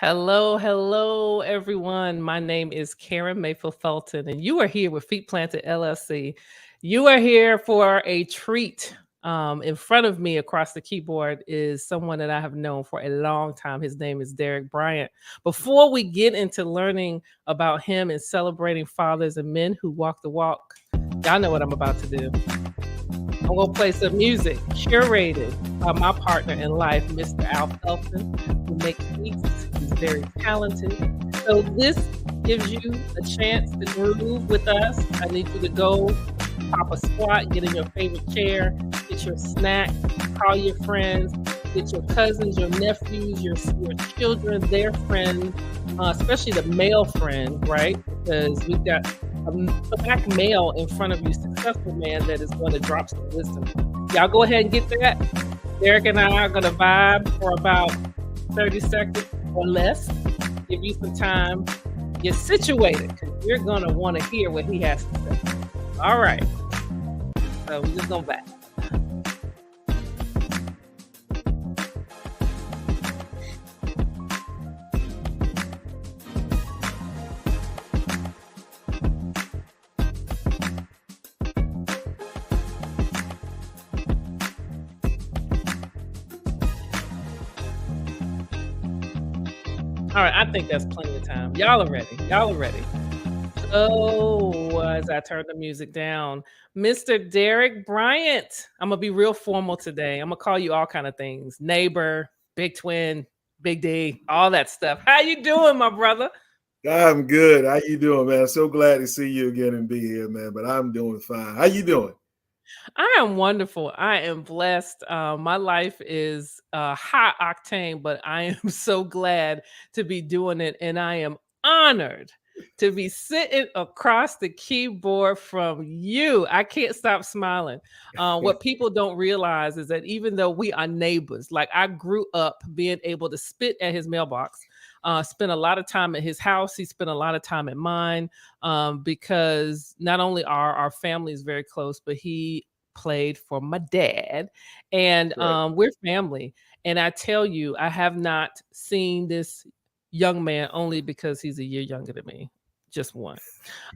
Hello, everyone. My name is Karrin Mayfield Felton, and you are here with Planted LLC. You are here for a treat. In front of me across the keyboard is someone that I have known for a long time. His name is Derrick Bryant. Before we get into learning about him and celebrating fathers and men who walk the walk, y'all know what I'm about to do. I'm going to play some music curated by my partner in life, Mr. Al Felton, who makes beats. He's very talented. So this gives you a chance to groove with us. I need you to go pop a squat, get in your favorite chair, get your snack, call your friends, get your cousins, your nephews, your children, their friends, especially the male friend, right? Because we've got a black male in front of you, successful man that is going to drop some wisdom. Y'all go ahead and get that. Derrick and I are going to vibe for about 30 seconds or less. Give you some time. Get situated because you're going to want to hear what he has to say. All right. So we're just going back. All right, I think that's plenty of time. Y'all are ready. Oh, as I turn the music down, Mr. Derrick Bryant. I'm gonna be real formal today. I'm gonna call you all kind of things: neighbor, BigTwin, Big D, all that stuff. How you doing, my brother? I'm good. How you doing, man? So glad to see you again and be here, man. But I'm doing fine. How you doing? I am wonderful. I am blessed. My life is high octane, but I am so glad to be doing it. And I am honored to be sitting across the keyboard from you. I can't stop smiling. What people don't realize is that even though we are neighbors, like I grew up being able to spit at his mailbox. Spent a lot of time at his house. He spent a lot of time at mine because not only are our families very close, but he played for my dad, and Right. we're family. And I tell you, I have not seen this young man only because he's a year younger than me. Just one.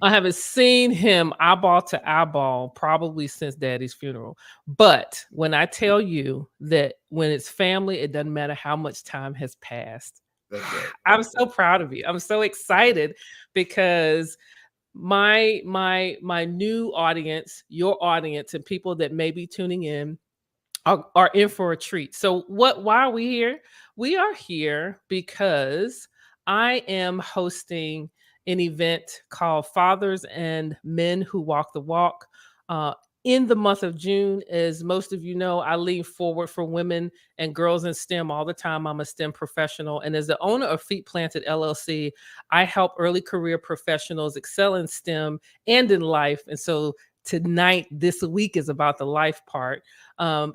I haven't seen him eyeball to eyeball probably since daddy's funeral. But when I tell you that when it's family, it doesn't matter how much time has passed. That's right. I'm so proud of you. I'm so excited because my new audience, your audience, and people that may be tuning in are in for a treat. So why are we here? We are here because I am hosting an event called Fathers and Men Who Walk the Walk. Uh, in the month of June, as most of you know, I lean forward for women and girls in STEM all the time. I'm a STEM professional. And as the owner of Planted LLC, I help early career professionals excel in STEM and in life. And so tonight, this week is about the life part.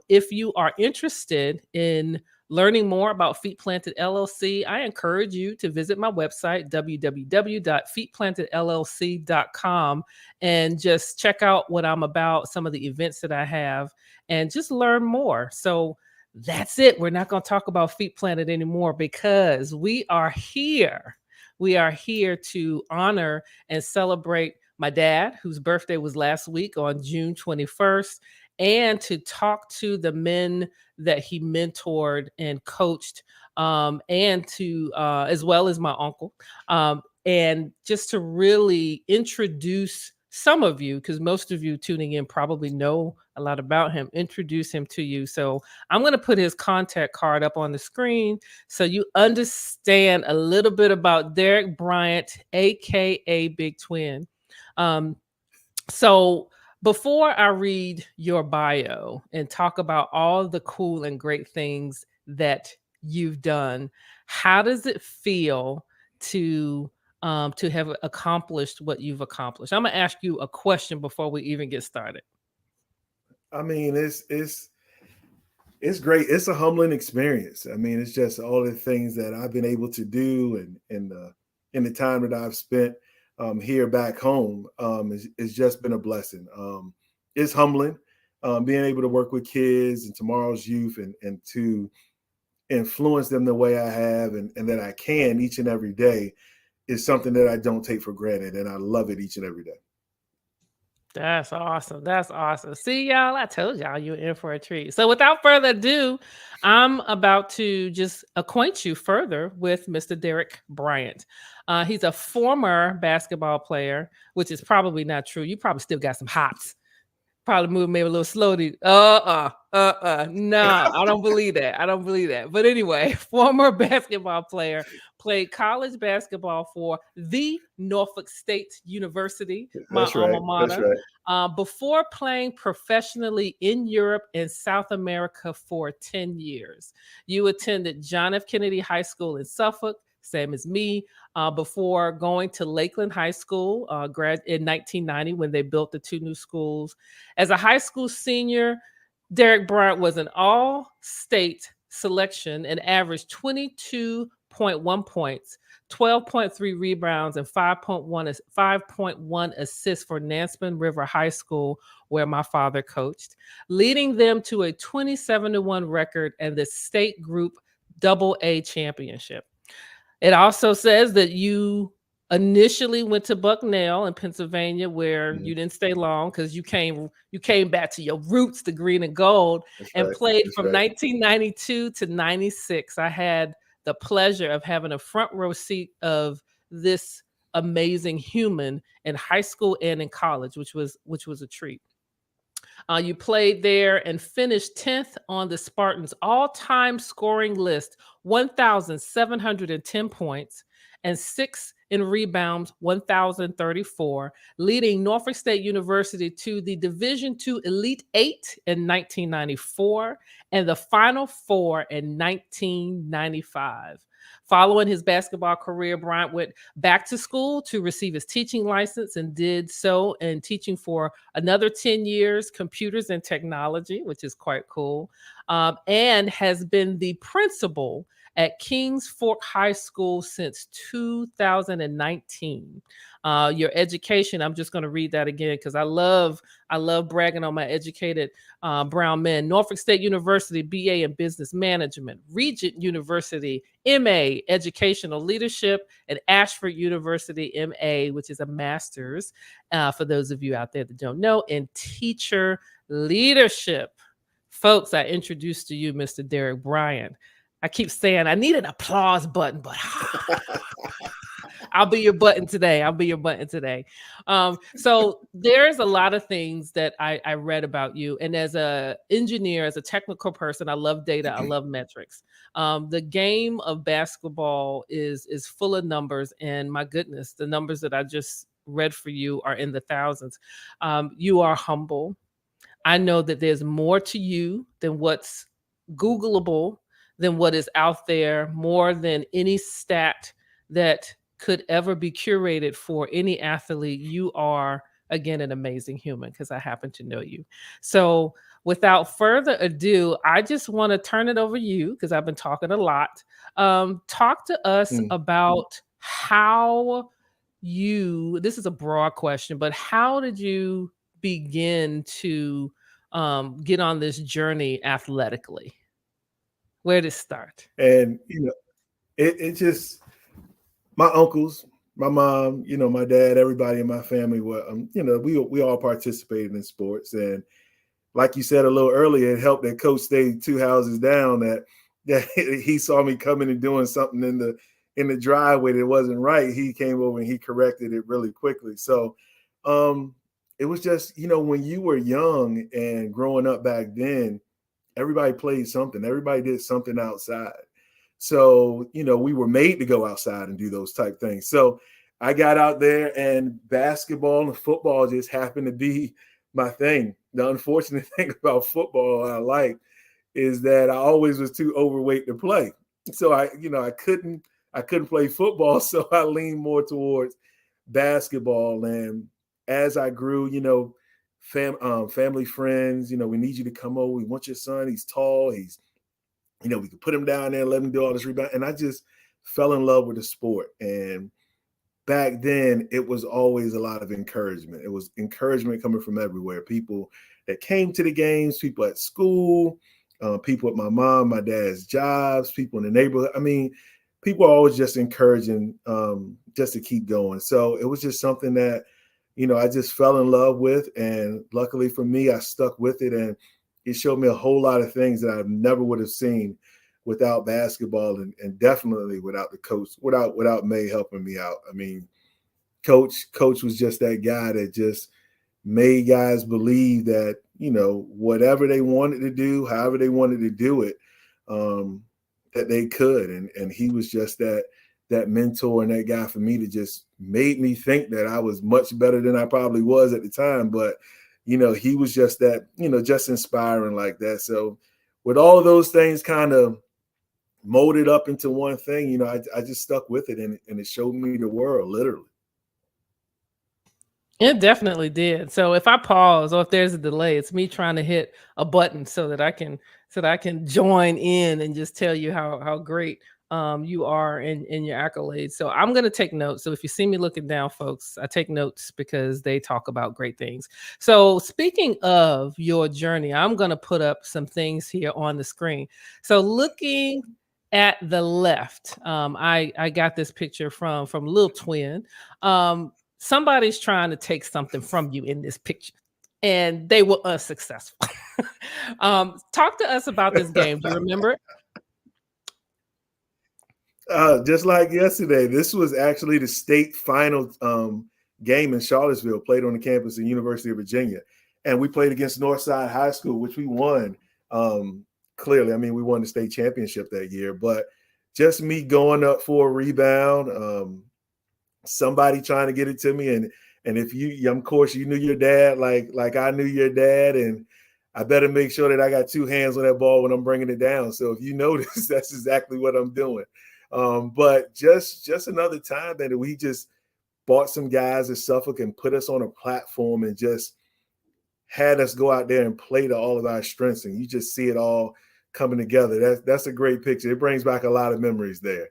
If you are interested in learning more about Planted LLC, I encourage you to visit my website, www.feetplantedllc.com, and just check out what I'm about, some of the events that I have, and just learn more. So that's it. We're not going to talk about Feet Planted anymore because we are here. We are here to honor and celebrate my dad, whose birthday was last week on June 21st, and to talk to the men that he mentored and coached, and to as well as my uncle, and just to really introduce some of you, because most of you tuning in probably know a lot about him, introduce him to you. So I'm going to put his contact card up on the screen so you understand a little bit about Derrick Bryant, aka BigTwin. So before I read your bio and talk about all the cool and great things that you've done, how does it feel to have accomplished what you've accomplished? I'm gonna ask you a question before we even get started. I mean, it's great. It's a humbling experience. I mean, it's just all the things that I've been able to do, and in the time that I've spent here back home, it's just been a blessing. It's humbling being able to work with kids and tomorrow's youth, and to influence them the way I have and that I can each and every day is something that I don't take for granted. And I love it each and every day. That's awesome. That's awesome. See, y'all, I told y'all you're in for a treat. So without further ado, I'm about to just acquaint you further with Mr. Derrick Bryant. He's a former basketball player, which is probably not true. You probably still got some hops. Probably moving maybe a little slowly. No, I don't believe that. I don't believe that. But anyway, former basketball player, played college basketball for the Norfolk State University, my That's right. alma That's mater, right. before playing professionally in Europe and South America for 10 years. You attended John F. Kennedy High School in Suffolk, same as me, before going to Lakeland High School in 1990 when they built the two new schools. As a high school senior, Derrick Bryant was an all-state selection and averaged 22.1 points, 12.3 rebounds, and 5.1 assists for Nansemond River High School, where my father coached, leading them to a 27-1 record and the state group AA championship. It also says that you initially went to Bucknell in Pennsylvania, where you didn't stay long because you came back to your roots, the green and gold, That's and right. played That's from right. 1992 to 96. I had the pleasure of having a front row seat of this amazing human in high school and in college, which was a treat. You played there and finished 10th on the Spartans' all-time scoring list, 1,710 points, and 6th in rebounds, 1,034, leading Norfolk State University to the Division II Elite Eight in 1994 and the Final Four in 1995. Following his basketball career, Bryant went back to school to receive his teaching license and did so in teaching for another 10 years, computers and technology, which is quite cool, and has been the principal at Kings Fork High School since 2019. Your education, I'm just going to read that again because I love bragging on my educated brown men. Norfolk State University, BA in Business Management. Regent University, MA, Educational Leadership. And Ashford University, MA, which is a master's, for those of you out there that don't know, in Teacher Leadership. Folks, I introduced to you Mr. Derrick Bryant. I keep saying I need an applause button, but I'll be your button today. I'll be your button today. So there's a lot of things that I read about you. And as a engineer, as a technical person, I love data. I love metrics. The game of basketball is full of numbers. And my goodness, the numbers that I just read for you are in the thousands. You are humble. I know that there's more to you than what's Googleable, than what is out there, more than any stat that could ever be curated for any athlete. You are, again, an amazing human because I happen to know you. So without further ado, I just want to turn it over to you because I've been talking a lot. Talk to us about how this is a broad question, but how did you begin to get on this journey athletically? Where did it start? And it just my uncles, my mom, my dad, everybody in my family were, we all participated in sports. And like you said a little earlier, it helped that coach stayed two houses down. That he saw me coming and doing something in the driveway that wasn't right. He came over and he corrected it really quickly. So it was just, when you were young and growing up back then, everybody played something. Everybody did something outside. So, we were made to go outside and do those type things. So I got out there and basketball and football just happened to be my thing. The unfortunate thing about football I like is that I always was too overweight to play. So I couldn't play football. So I leaned more towards basketball. And as I grew, family friends, we need you to come over. We want your son. He's tall. He's, we could put him down there and let him do all this rebound. And I just fell in love with the sport. And back then it was always a lot of encouragement. It was encouragement coming from everywhere. People that came to the games, people at school, people at my mom, my dad's jobs, people in the neighborhood. I mean, people are always just encouraging just to keep going. So it was just something that, I just fell in love with. And luckily for me, I stuck with it. And it showed me a whole lot of things that I never would have seen without basketball, and definitely without the coach, without May helping me out. I mean, coach was just that guy that just made guys believe that, whatever they wanted to do, however they wanted to do it, that they could. And he was just that mentor and that guy for me to just made me think that I was much better than I probably was at the time. But, he was just that, just inspiring like that. So with all of those things kind of molded up into one thing, I just stuck with it, and it showed me the world, literally. It definitely did. So if I pause or if there's a delay, it's me trying to hit a button so that I can join in and just tell you how great you are in your accolades. So I'm gonna take notes. So if you see me looking down, folks, I take notes because they talk about great things. So speaking of your journey, I'm gonna put up some things here on the screen. So looking at the left, I got this picture from LilTwin. Somebody's trying to take something from you in this picture, and they were unsuccessful. Talk to us about this game. Do you remember it? Just like yesterday, this was actually the state final game in Charlottesville, played on the campus of University of Virginia. And we played against Northside High School, which we won. Clearly, I mean, we won the state championship that year. But just me going up for a rebound, somebody trying to get it to me, and if you, of course, you knew your dad like I knew your dad, and I better make sure that I got two hands on that ball when I'm bringing it down. So if you notice, that's exactly what I'm doing. But just another time that we just bought some guys at Suffolk and put us on a platform and just had us go out there and play to all of our strengths, and you just see it all coming together. That's a great picture. It brings back a lot of memories there.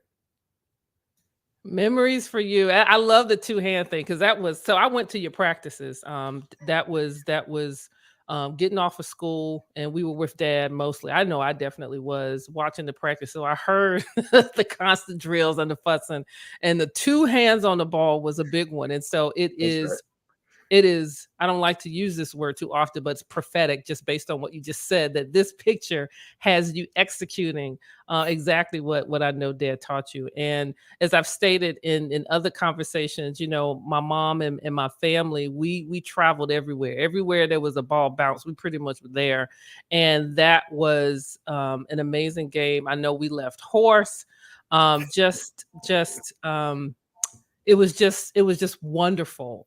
Memories for you. I love the two-hand thing because that was so I went to your practices. That was getting off of school, and we were with dad mostly. I know I definitely was watching the practice. So I heard the constant drills and the fussing, and the two hands on the ball was a big one. And so That's right. it is, I don't like to use this word too often, but it's prophetic just based on what you just said, that this picture has you executing exactly what I know dad taught you. And as I've stated in other conversations, my mom and my family, we traveled everywhere there was a ball bounce, we pretty much were there. And that was an amazing game. I know we left hoarse. It was just wonderful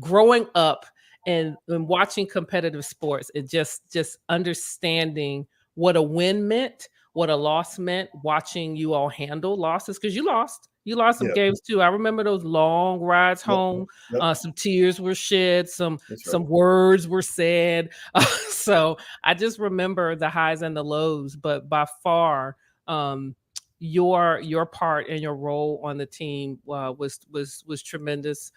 growing up and watching competitive sports, and just understanding what a win meant, what a loss meant, watching you all handle losses, because you lost some Yeah. games too. I remember those long rides Yep. home. Yep. Some tears were shed, some That's right. some words were said. So I just remember the highs and the lows, but by far, um your part and your role on the team was tremendous,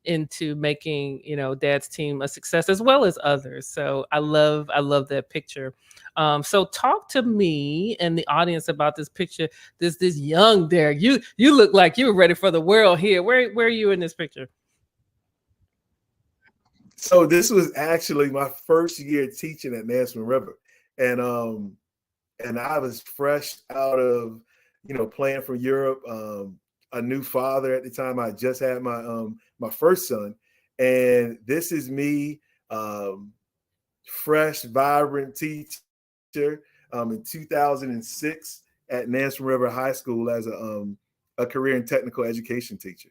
into making dad's team a success as well as others. So I love that picture. So talk to me and the audience about this picture. This young Derrick, you look like you were ready for the world here. Where are you in this picture? So this was actually my first year teaching at Nansemond River, and I was fresh out of playing for Europe. A new father at the time. I just had my first son, and this is me, fresh, vibrant teacher, in 2006 at Nansemond River High School as a career and technical education teacher.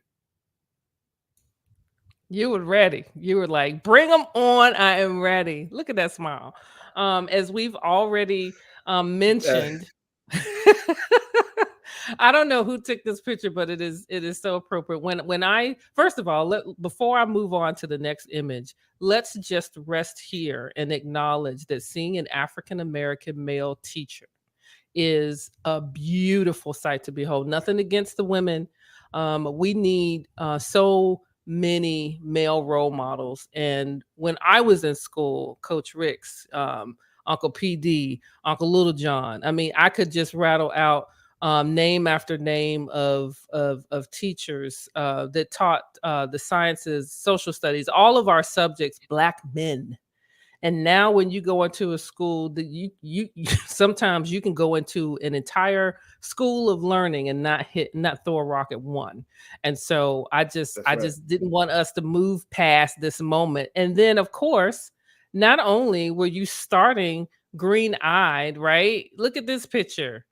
You were ready. You were like, bring them on. I am ready. Look at that smile. As we've already mentioned, I don't know who took this picture, but it is so appropriate. When I first of all, before I move on to the next image, let's just rest here and acknowledge that seeing an African American male teacher is a beautiful sight to behold. Nothing against the women. We need so many male role models. And when I was in school, Coach Ricks Uncle PD, Uncle Little John. I mean, I could just rattle out name after name of teachers that taught the sciences, social studies, all of our subjects, Black men. And now when you go into a school that you sometimes you can go into an entire school of learning and not throw a rock at one. And so That's I right. just didn't want us to move past this moment. And then of course, not only were you starting green-eyed, right? Look at this picture.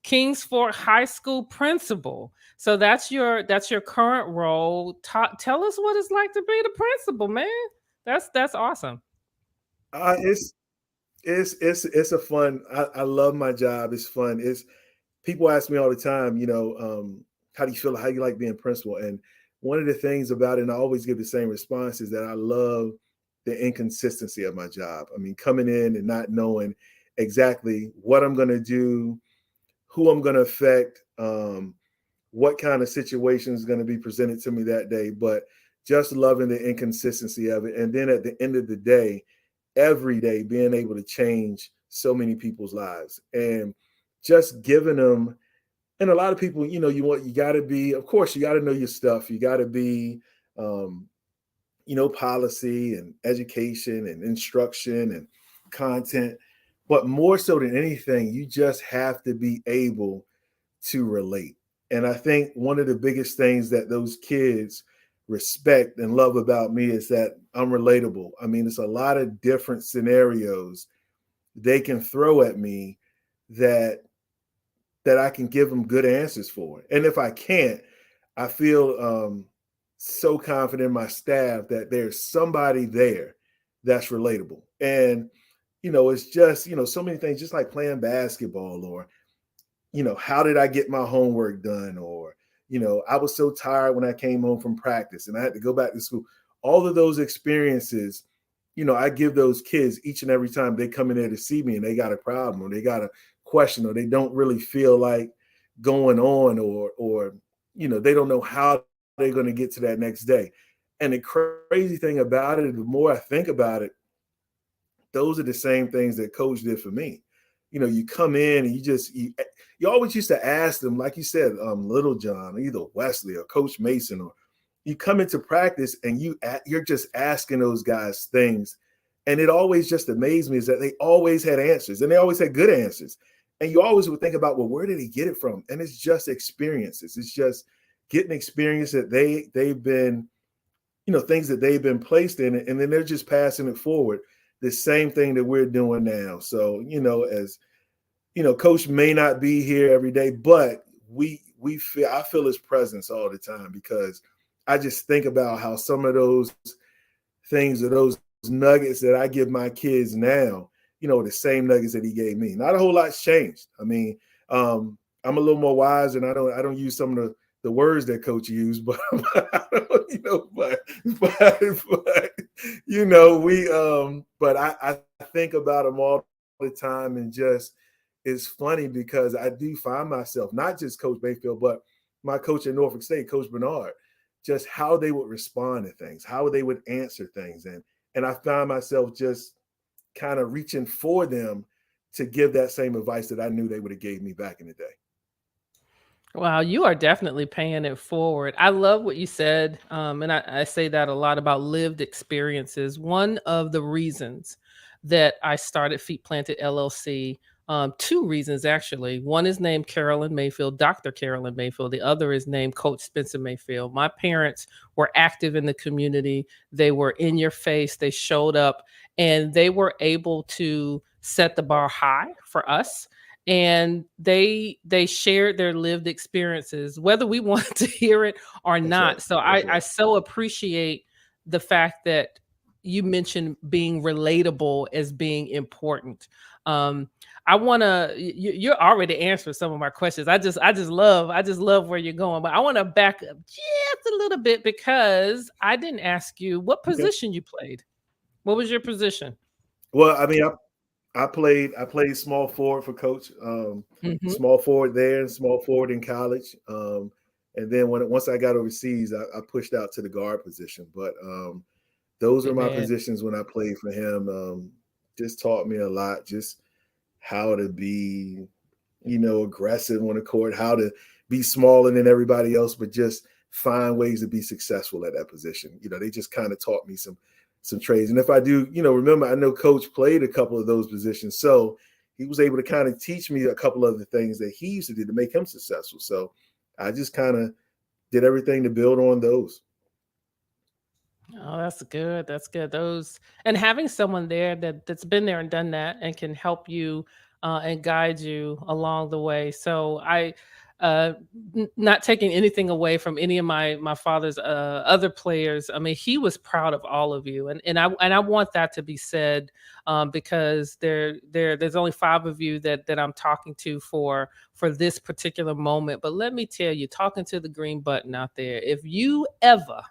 Kingsford High School principal. So that's your current role. Tell us what it's like to be the principal, man. That's awesome. Uh, it's it's a fun. I love my job. It's fun. It's people ask me all the time. How do you feel? How do you like being principal? And one of the things about it, and I always give the same response, is that I love the inconsistency of my job. I mean, coming in and not knowing exactly what I'm going to do, who I'm going to affect, what kind of situation is going to be presented to me that day, but just loving the inconsistency of it. And then at the end of the day, every day being able to change so many people's lives and just giving them. And a lot of people, you got to be, of course, you got to know your stuff. You got to be, um, policy and education and instruction and content. But more so than anything, you just have to be able to relate. And I think one of the biggest things that those kids respect and love about me is that I'm relatable. I mean, it's a lot of different scenarios they can throw at me that I can give them good answers for. And if I can't, I feel so confident in my staff that there's somebody there that's relatable. And it's just so many things, just like playing basketball or how did I get my homework done? Or, I was so tired when I came home from practice and I had to go back to school. All of those experiences, I give those kids each and every time they come in there to see me and they got a problem or they got a question or they don't really feel like going on or they don't know how they're going to get to that next day. And the crazy thing about it, the more I think about it, those are the same things that coach did for me. You come in and you always used to ask them, like you said, Little John, either Wesley or Coach Mason, or you come into practice and you're just asking those guys things. And it always just amazed me is that they always had answers and they always had good answers. And you always would think about, well, where did he get it from? And it's just experiences. It's just getting experience that they've been, things that they've been placed in it, and then they're just passing it forward. The same thing that we're doing now. So, as coach may not be here every day, but I feel his presence all the time because I just think about how some of those things or those nuggets that I give my kids now, the same nuggets that he gave me. Not a whole lot's changed. I mean, I'm a little more wise and I don't use some of the words that coach used, but but I think about him all the time, and just it's funny because I do find myself, not just Coach Mayfield, but my coach at Norfolk State, Coach Bernard, just how they would respond to things, how they would answer things. And I found myself just kind of reaching for them to give that same advice that I knew they would have gave me back in the day. Wow, you are definitely paying it forward. I love what you said. And I say that a lot about lived experiences. One of the reasons that I started Feet Planted LLC, two reasons actually. One is named Carolyn Mayfield, Dr. Carolyn Mayfield. The other is named Coach Spencer Mayfield. My parents were active in the community. They were in your face. They showed up and they were able to set the bar high for us, and they shared their lived experiences whether we wanted to hear it or That's right. not. So That's I right. so appreciate the fact that you mentioned being relatable as being important. um I want to you're already answering some of my questions. I just love where you're going, but I want to back up just a little bit because I didn't ask you what Okay. position you played. What was your position? Well, I mean, I played small forward for coach, Hmm. small forward there and small forward in college. And then once I got overseas, I pushed out to the guard position. But those are my Amen. positions when I played for him. just taught me a lot, just how to be, aggressive on the court, how to be smaller than everybody else, but just find ways to be successful at that position. They just kind of taught me some trades. And if I do, remember, I know Coach played a couple of those positions, so he was able to kind of teach me a couple of the things that he used to do to make him successful. So I just kind of did everything to build on those. Oh, that's good. That's good. Those and having someone there that's been there and done that and can help you and guide you along the way. So uh, not taking anything away from any of my father's other players. I mean, he was proud of all of you, and I want that to be said because there's only 5 of you that I'm talking to for this particular moment. But let me tell you, talking to the green button out there, if you ever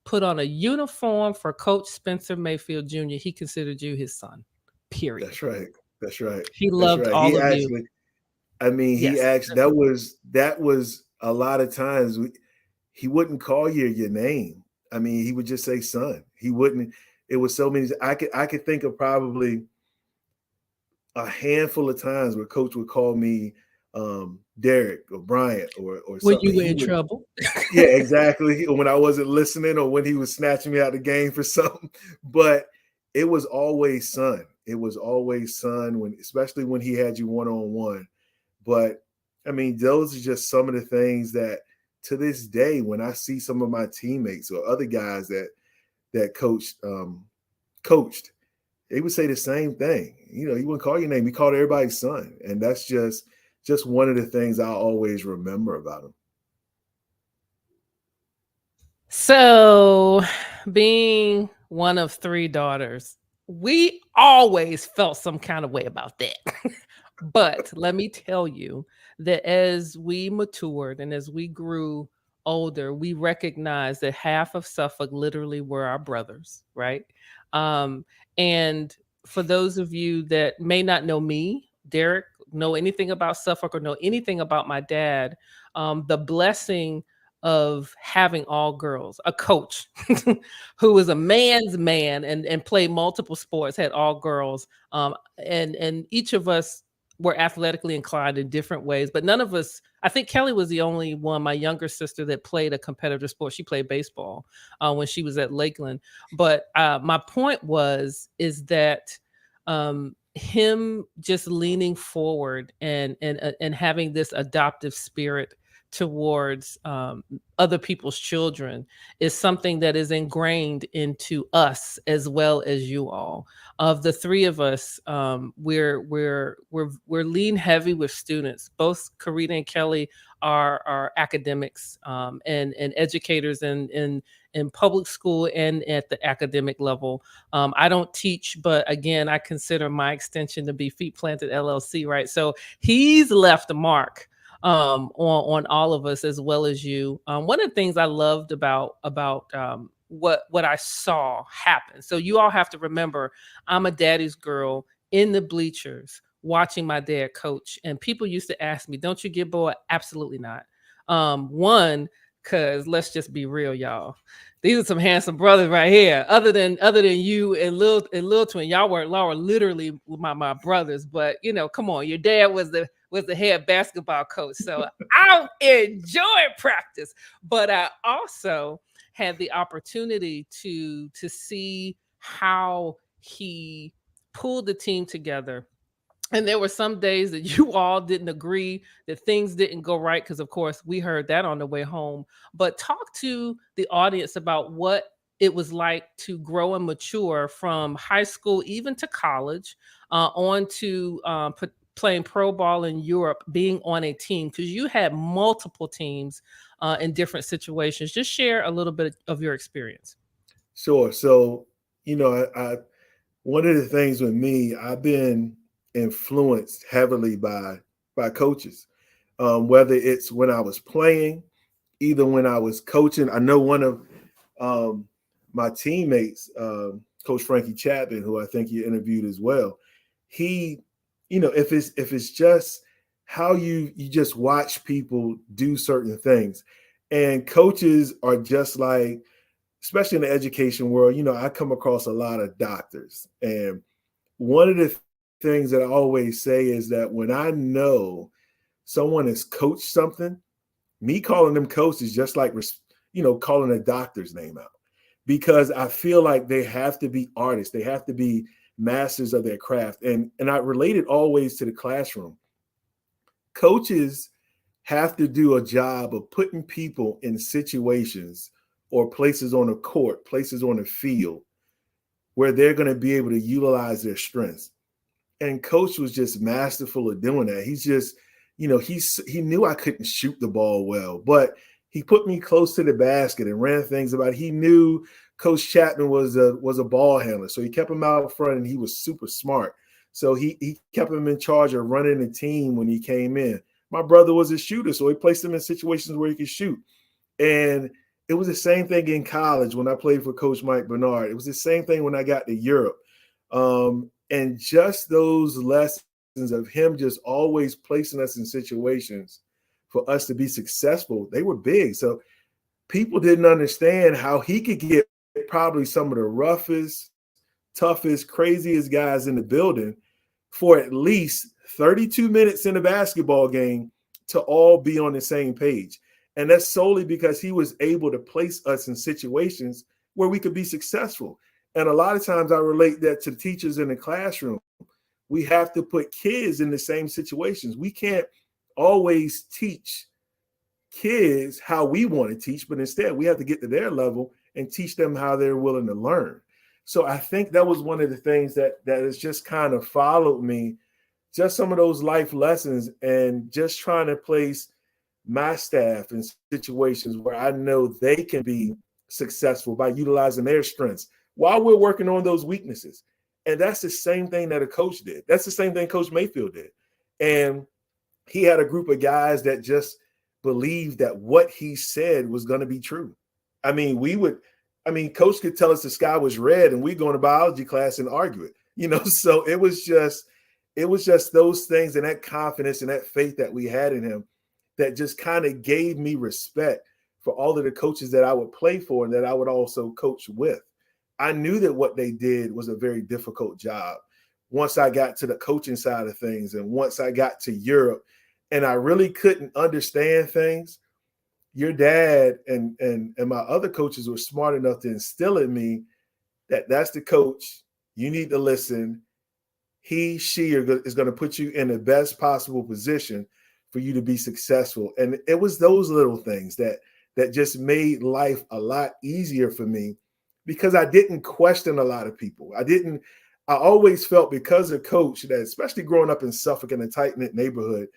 put on a uniform for Coach Spencer Mayfield Jr., he considered you his son. Period. That's right. That's right. He That's loved right. all He of you. actually, I mean, he Yes. actually, that was a lot of times he wouldn't call you your name. I mean, he would just say son. He wouldn't. It was so many. I could think of probably a handful of times where Coach would call me Derrick or Bryant or When something. you were He in would, trouble. yeah, exactly. When I wasn't listening or when he was snatching me out of the game for something. But it was always son. It was always son especially when he had you one-on-one. But I mean, those are just some of the things that to this day, when I see some of my teammates or other guys that coached, they would say the same thing. He wouldn't call your name. He called everybody son. And that's just one of the things I always remember about him. So, being one of 3 daughters, we always felt some kind of way about that. But let me tell you that as we matured and as we grew older, we recognized that half of Suffolk literally were our brothers, right? Um, and for those of you that may not know me, Derrick, know anything about Suffolk or know anything about my dad, the blessing of having all girls, a coach who was a man's man and played multiple sports, had all girls, and each of us were athletically inclined in different ways, but none of us. I think Kelly was the only one, my younger sister, that played a competitive sport. She played baseball when she was at Lakeland. But my point is that him just leaning forward and having this adoptive spirit towards other people's children is something that is ingrained into us as well as you all. Of the 3 of us, we're lean heavy with students. Both Karina and Kelly are academics and educators in public school and at the academic level. I don't teach, but again, I consider my extension to be Feet Planted LLC, right? So he's left a mark on all of us as well as you. One of the things I loved about what I saw happen. So you all have to remember, I'm a daddy's girl in the bleachers watching my dad coach, and people used to ask me, "Don't you get bored?" Absolutely not. One, because let's just be real, y'all. These are some handsome brothers right here. Other than you and LilTwin, y'all were literally my brothers. But come on, your dad was the head basketball coach, so I enjoyed practice. But I also had the opportunity to see how he pulled the team together. And there were some days that you all didn't agree, that things didn't go right, because of course we heard that on the way home. But talk to the audience about what it was like to grow and mature from high school even to college, on to playing pro ball in Europe, being on a team, because you had multiple teams in different situations. Just share a little bit of your experience. Sure. So, I one of the things with me, I've been influenced heavily by coaches, whether it's when I was playing, either when I was coaching. I know one of my teammates, Coach Frankie Chatman, who I think you interviewed as well. He, if it's just how you just watch people do certain things, and coaches are just like especially in the education world, I come across a lot of doctors. And one of the things that I always say is that when I know someone has coached something, me calling them coach is just like, calling a doctor's name out, because I feel like they have to be artists. They have to be masters of their craft. And I relate it always to the classroom. Coaches have to do a job of putting people in situations or places on a court, places on a field where they're going to be able to utilize their strengths. And coach was just masterful at doing that. He's just, he knew I couldn't shoot the ball well, but he put me close to the basket and ran things about it. He knew Coach Chatman was a ball handler, so he kept him out front, and he was super smart. So he kept him in charge of running the team when he came in. My brother was a shooter, so he placed him in situations where he could shoot. And it was the same thing in college when I played for Coach Mike Bernard. It was the same thing when I got to Europe. And just those lessons of him just always placing us in situations for us to be successful, they were big. So people didn't understand how he could get probably some of the roughest, toughest, craziest guys in the building for at least 32 minutes in a basketball game to all be on the same page. And that's solely because he was able to place us in situations where we could be successful. And a lot of times I relate that to teachers in the classroom. We have to put kids in the same situations. We can't always teach kids how we want to teach, but instead we have to get to their level and teach them how they're willing to learn. So I think that was one of the things that has just kind of followed me, just some of those life lessons, and just trying to place my staff in situations where I know they can be successful by utilizing their strengths while we're working on those weaknesses. And that's the same thing that a coach did. That's the same thing Coach Mayfield did. And he had a group of guys that just believed that what he said was going to be true. I mean, Coach could tell us the sky was red and we'd go into biology class and argue it, so it was just those things and that confidence and that faith that we had in him that just kind of gave me respect for all of the coaches that I would play for and that I would also coach with. I knew that what they did was a very difficult job. Once I got to the coaching side of things and once I got to Europe and I really couldn't understand things, your dad and my other coaches were smart enough to instill in me that that's the coach. You need to listen. She is going to put you in the best possible position for you to be successful. And it was those little things that just made life a lot easier for me, because I didn't question a lot of people. I always felt, because of Coach, that especially growing up in Suffolk in a tight-knit neighborhood,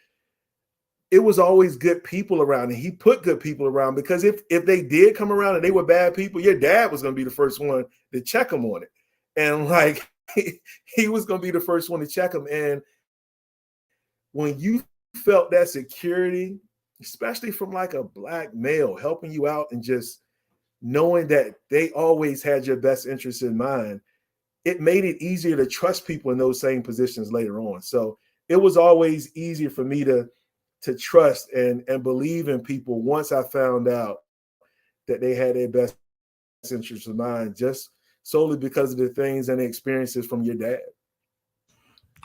it was always good people around, and he put good people around, because if they did come around and they were bad people, your dad was going to be the first one to check them on it. And like, he was going to be the first one to check them. And when you felt that security, especially from like a Black male helping you out and just knowing that they always had your best interest in mind, it made it easier to trust people in those same positions later on. So it was always easier for me to trust and believe in people once I found out that they had their best interest in mind, just solely because of the things and the experiences from your dad.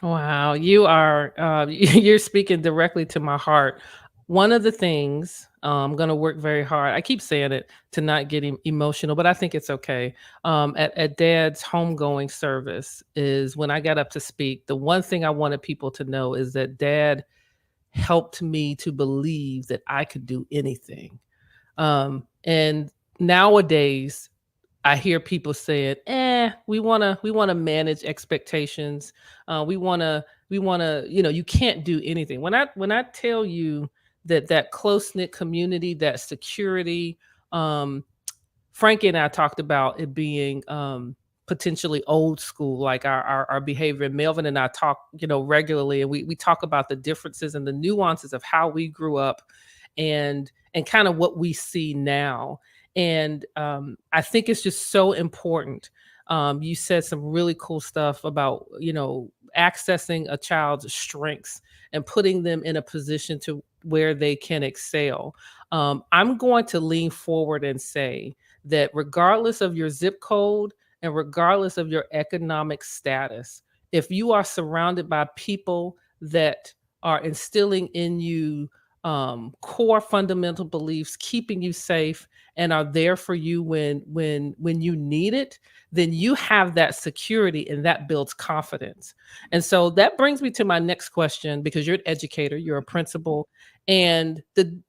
Wow, you are you're speaking directly to my heart. One of the things I'm going to work very hard. I keep saying it to not get emotional, but I think it's okay. At Dad's homegoing service is when I got up to speak. The one thing I wanted people to know is that Dad helped me to believe that I could do anything. And nowadays, I hear people saying, we wanna manage expectations. We wanna, you can't do anything. When I tell you that close-knit community, that security, um, Frankie and I talked about it being potentially old school, like our behavior. And Melvin and I talk, regularly, and we talk about the differences and the nuances of how we grew up, and kind of what we see now. And I think it's just so important. You said some really cool stuff about accessing a child's strengths and putting them in a position to where they can excel. I'm going to lean forward and say that regardless of your zip code and regardless of your economic status, if you are surrounded by people that are instilling in you core fundamental beliefs, keeping you safe, and are there for you when you need it, then you have that security and that builds confidence. And so that brings me to my next question, because you're an educator, you're a principal, and the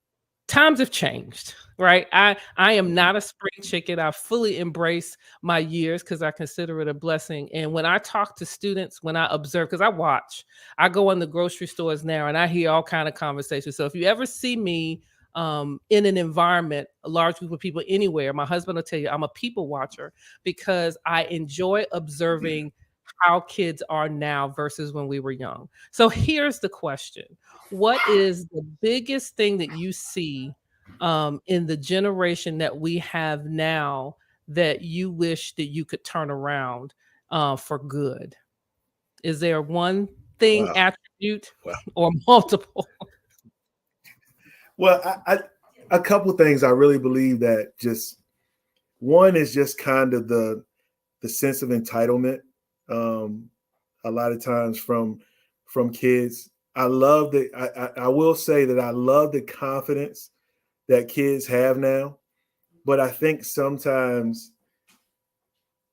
times have changed, right? I am not a spring chicken. I fully embrace my years because I consider it a blessing. And when I talk to students, when I observe, because I watch, I go in the grocery stores now and I hear all kind of conversations. So if you ever see me in an environment, a large group of people anywhere, my husband will tell you I'm a people watcher because I enjoy observing how kids are now versus when we were young. So here's the question: what is the biggest thing that you see in the generation that we have now that you wish that you could turn around for good? Is there one thing, Wow. attribute, Wow. or multiple? Well, a couple of things I really believe that just one is just kind of the sense of entitlement. Um, a lot of times from kids. I love the I will say that I love the confidence that kids have now, but I think sometimes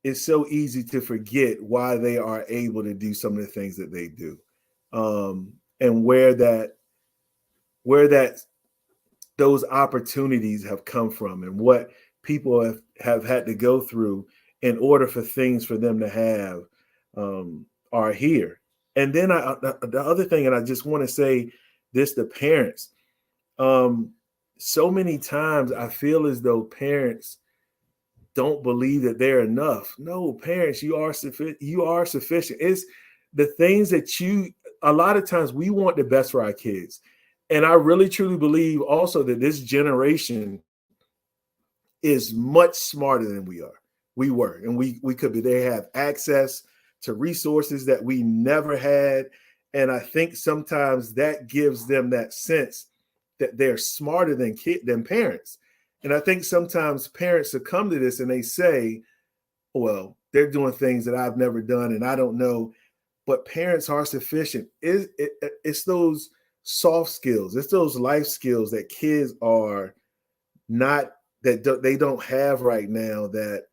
it's so easy to forget why they are able to do some of the things that they do, and where that those opportunities have come from, and what people have had to go through in order for things for them to have are here. And then the other thing, and I just want to say this to parents, um, so many times I feel as though parents don't believe that they're enough. No, parents, you are sufficient. You are sufficient. It's the things that you. A lot of times we want the best for our kids, and I really truly believe also that this generation is much smarter than we are. We were, and we could be. They have access to resources that we never had, and I think sometimes that gives them that sense that they're smarter than parents. And I think sometimes parents succumb to this and they say, well, they're doing things that I've never done and I don't know. But parents are sufficient. It's those soft skills, it's those life skills that kids are not, they don't have right now, that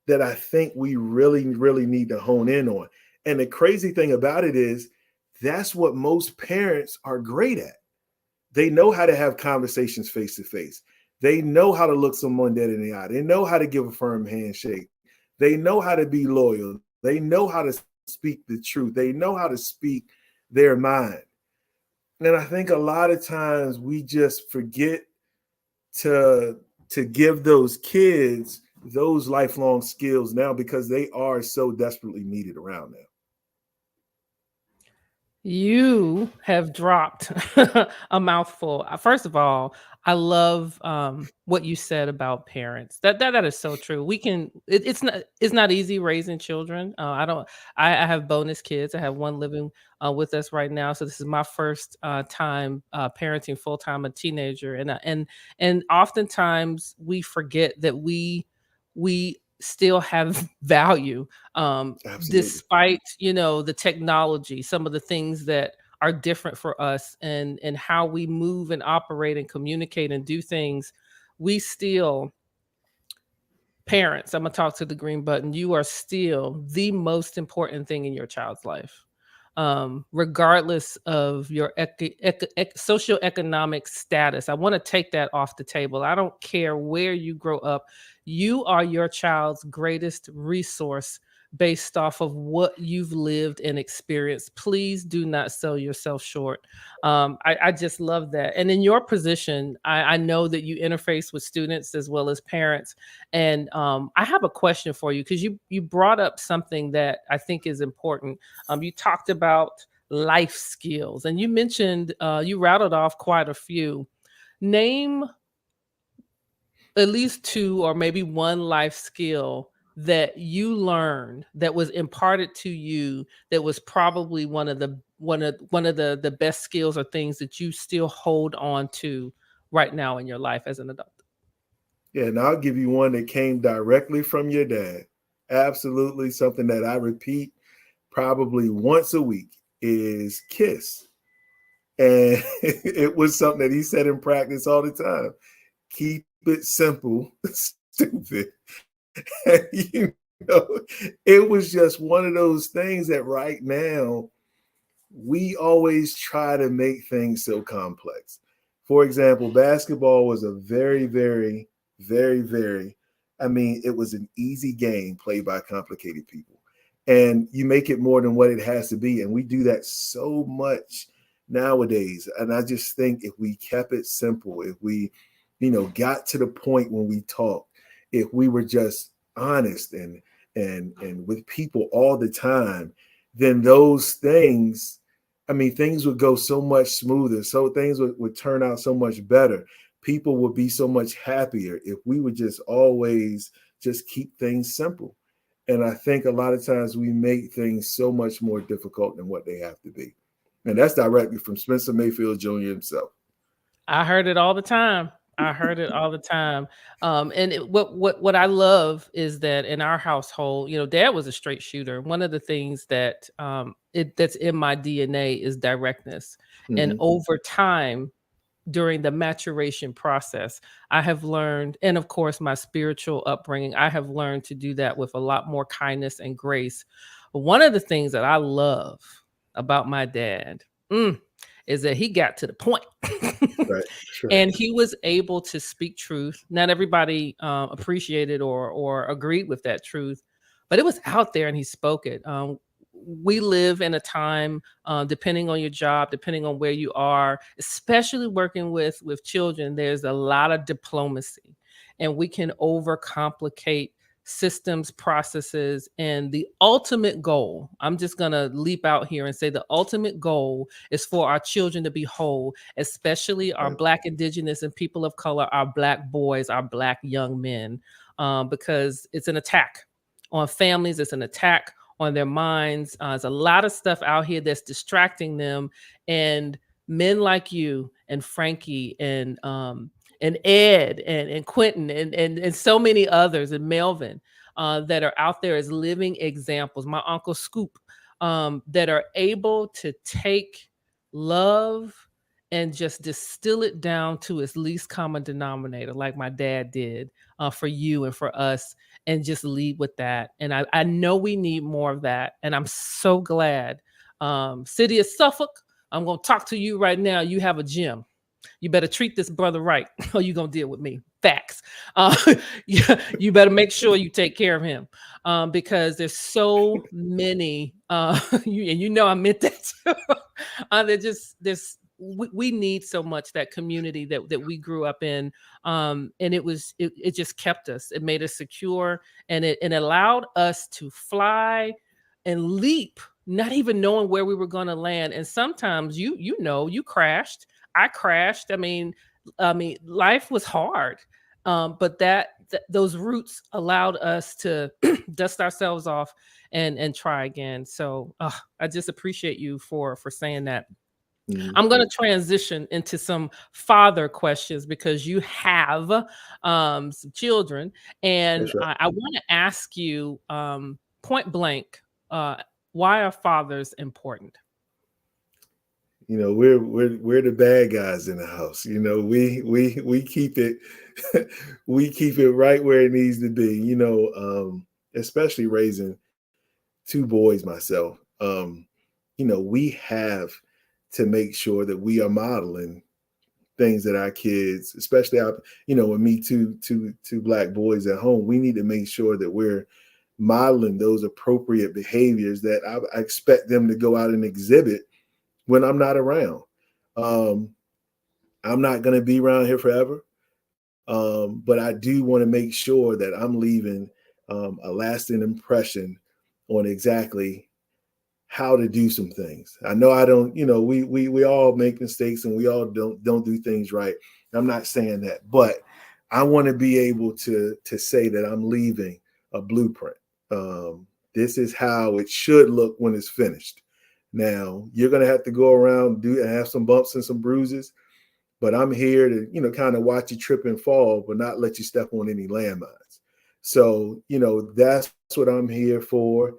I think we really, really need to hone in on. And the crazy thing about it is that's what most parents are great at. They know how to have conversations face to face. They know how to look someone dead in the eye. They know how to give a firm handshake. They know how to be loyal. They know how to speak the truth. They know how to speak their mind. And I think a lot of times we just forget to give those kids those lifelong skills now because they are so desperately needed around now. You have dropped a mouthful. First of all, I love what you said about parents. That is so true. We can. It's not easy raising children. I don't. I have bonus kids. I have one living with us right now. So this is my first time parenting full time a teenager, and oftentimes we forget that we still have value, Absolutely. despite the technology, some of the things that are different for us, and how we move and operate and communicate and do things. We still, parents, I'm gonna talk to the green button, you are still the most important thing in your child's life, regardless of your socioeconomic status. I want to take that off the table. I don't care where you grow up. You are your child's greatest resource based off of what you've lived and experienced. Please do not sell yourself short. I just love that. And in your position, I know that you interface with students as well as parents. And I have a question for you, because you brought up something that I think is important. You talked about life skills, and you mentioned, you rattled off quite a few. Name at least two or maybe one life skill that you learned that was imparted to you, that was probably one of the best skills or things that you still hold on to right now in your life as an adult. Yeah, and I'll give you one that came directly from your dad. Absolutely, something that I repeat probably once a week is kiss. And it was something that he said in practice all the time. Keep it simple, stupid. And, it was just one of those things that right now we always try to make things so complex. For example, basketball was a very, very, very, very, I mean, it was an easy game played by complicated people. And you make it more than what it has to be. And we do that so much nowadays. And I just think if we kept it simple, if we, got to the point when we talk, if we were just honest and with people all the time, then those things, I mean, things would go so much smoother. So things would turn out so much better. People would be so much happier if we would just always just keep things simple. And I think a lot of times we make things so much more difficult than what they have to be. And that's directly from Spencer Mayfield Jr. himself. I heard it all the time. I heard it all the time. And what I love is that in our household, Dad was a straight shooter. One of the things that that's in my DNA is directness. And Mm-hmm. over time, during the maturation process, I have learned, and of course, my spiritual upbringing, I have learned to do that with a lot more kindness and grace. But one of the things that I love about my dad is that he got to the point. Right. Sure. And he was able to speak truth. Not everybody appreciated or agreed with that truth, but it was out there and he spoke it. We live in a time, depending on your job, depending on where you are, especially working with children, there's a lot of diplomacy, and we can overcomplicate systems, processes, and the ultimate goal. I'm just going to leap out here and say the ultimate goal is for our children to be whole, especially our Right. Black, Indigenous, and people of color, our Black boys, our Black young men, because it's an attack on families, it's an attack on their minds. There's a lot of stuff out here that's distracting them, and men like you and Frankie and Ed and Quentin and so many others and Melvin that are out there as living examples. My Uncle Scoop, that are able to take love and just distill it down to its least common denominator, like my dad did for you and for us, and just lead with that. And I know we need more of that. And I'm so glad. City of Suffolk, I'm going to talk to you right now. You have a gym. You better treat this brother right, or you gonna deal with me. Facts. You better make sure you take care of him, because there's so many. I meant that. We need so much that community that we grew up in, and it just kept us. It made us secure, and it allowed us to fly and leap, not even knowing where we were going to land. And sometimes you crashed. I crashed. I mean, life was hard, but those roots allowed us to dust ourselves off and try again. So I just appreciate you for saying that. Mm-hmm. I'm going to transition into some father questions because you have some children, and That's right. I want to ask you point blank, why are fathers important? We're the bad guys in the house. We keep it we keep it right where it needs to be. Especially raising two boys myself. We have to make sure that we are modeling things that our kids, especially with me two Black boys at home, we need to make sure that we're modeling those appropriate behaviors that I expect them to go out and exhibit when I'm not around. I'm not going to be around here forever. But I do want to make sure that I'm leaving a lasting impression on exactly how to do some things. I know I don't, we all make mistakes and we all don't do things right. I'm not saying that, but I want to be able to say that I'm leaving a blueprint. This is how it should look when it's finished. Now, you're going to have to go around and have some bumps and some bruises, but I'm here to, kind of watch you trip and fall, but not let you step on any landmines. So, that's what I'm here for.